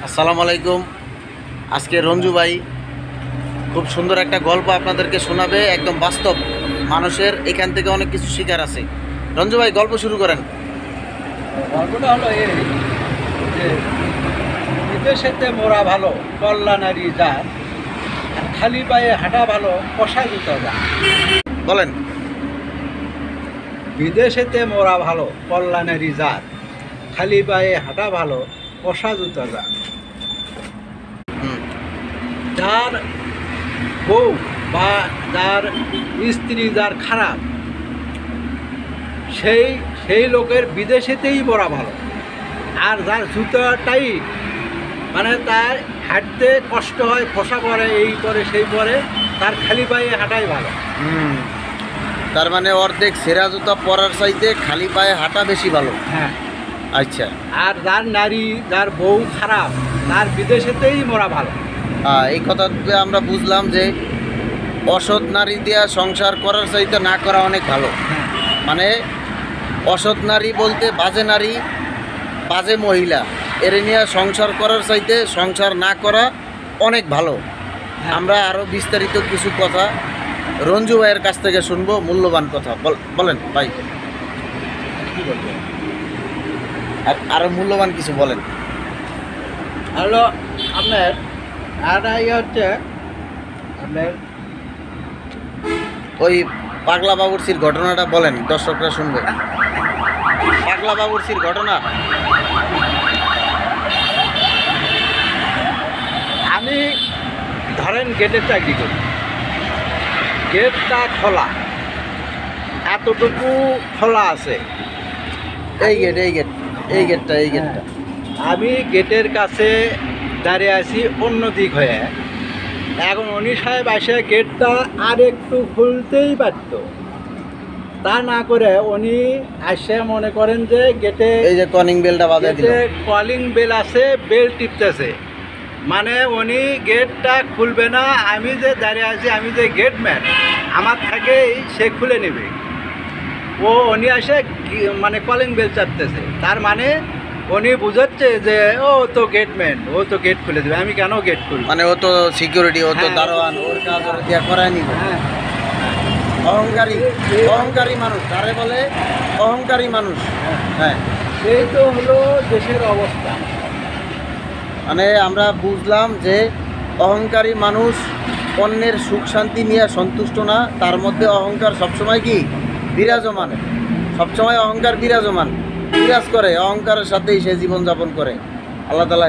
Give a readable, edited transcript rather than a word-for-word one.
আসসালামু আলাইকুম। আজকে রঞ্জু ভাই খুব সুন্দর একটা গল্প আপনাদেরকে শোনাবে, একদম বাস্তব। মানুষের এখান থেকে অনেক কিছু শিকার আছে। রঞ্জু ভাই, গল্প শুরু করেন। গল্পটা হলো এই যে বিদেশেতে মোরা ভালো কল্যাণারি জাত, আর খালি পায়ে হাঁটা ভালো কষা জুতা জাত। বলেন। বিদেশেতে মোরা ভালো কল্যাণারি জাত, খালি পায়ে হাঁটা ভালো কষা জুতা জাত। হুম। যার বউ বা যার স্ত্রী যার খারাপ, সেই লোকের বিদেশেতেই মোরা ভালো। আর যার জুতাটাই মানে তার হাঁটতে কষ্ট হয়, খসা পরে, এই করে সেই পরে, তার খালি পায়ে হাঁটাই ভালো। তার মানে অর্ধেক সেরা জুতা পরার চাইতে খালি পায়ে হাঁটা বেশি ভালো। হ্যাঁ। আচ্ছা। আর যার নারী, যার বউ খারাপ, তার বিদেশেতেই মোরা ভালো। এই কথাতে আমরা বুঝলাম যে অসৎ নারী দিয়া সংসার করার চাইতে না করা অনেক ভালো। হ্যাঁ। মানে অসৎ নারী বলতে বাজে নারী, বাজে মহিলা, এর নিয়ে সংসার করার চাইতে সংসার না করা অনেক ভালো। আমরা আরও বিস্তারিত কিছু কথা রঞ্জু ভাইয়ের কাছ থেকে শুনবো, মূল্যবান কথা। বলেন ভাই, কি বলবো? আরও মূল্যবান কিছু বলেন। হলো আপনার আর হচ্ছে আপনার ওই পাগলা বাবুর্চির ঘটনাটা বলেন, দর্শকরা শুনবে। পাগলা বাবুর্চির ঘটনা। আমি ধরেন গেটের চাকরি করি, গেটটা খোলা, এতটুকু খোলা আছে। এই গেটটা। আমি গেটের কাছে দাঁড়িয়ে আছি অন্য দিক হয়ে। এখন উনি সাহেব এসে গেটটা আর একটু খুলতেই পারত, তা না করে উনি এসে মনে করেন যে গেটে এই যে কলিং বেলটা বাজায় দিল। কলিং বেল আছে, বেল টিপতেছে, মানে উনি গেটটা খুলবে না। আমি যে দাঁড়িয়ে আছি, আমি যে গেটম্যান, আমার থেকেই সে খুলে নেবে। উনি এসে মানে কলিং বেল চাপতেছে, তার মানে উনি বুঝাচ্ছে যে ও তো গেটম্যান, ও তো গেট খুলে দেবে, আমি কেন গেট খুলব? মানে ও তো সিকিউরিটি, ও তো হ্যাঁ, দারোয়ান, ওর কাজ ওর দিয়া করায় নিব। হ্যাঁ। অহংকারী মানুষ, তারে বলে অহংকারী মানুষ। হ্যাঁ, এই তো হলো দেশের অবস্থা। মানে আমরা বুঝলাম যে অহংকারী মানুষ অন্যের সুখ শান্তি নিয়ে সন্তুষ্ট না, তার মধ্যে অহংকার সবসময় কি বিরাজমান, সবসময় অহংকার বিরাজ করে, অহংকারের সাথেই সে জীবনযাপন করে। আল্লাহ তাআলা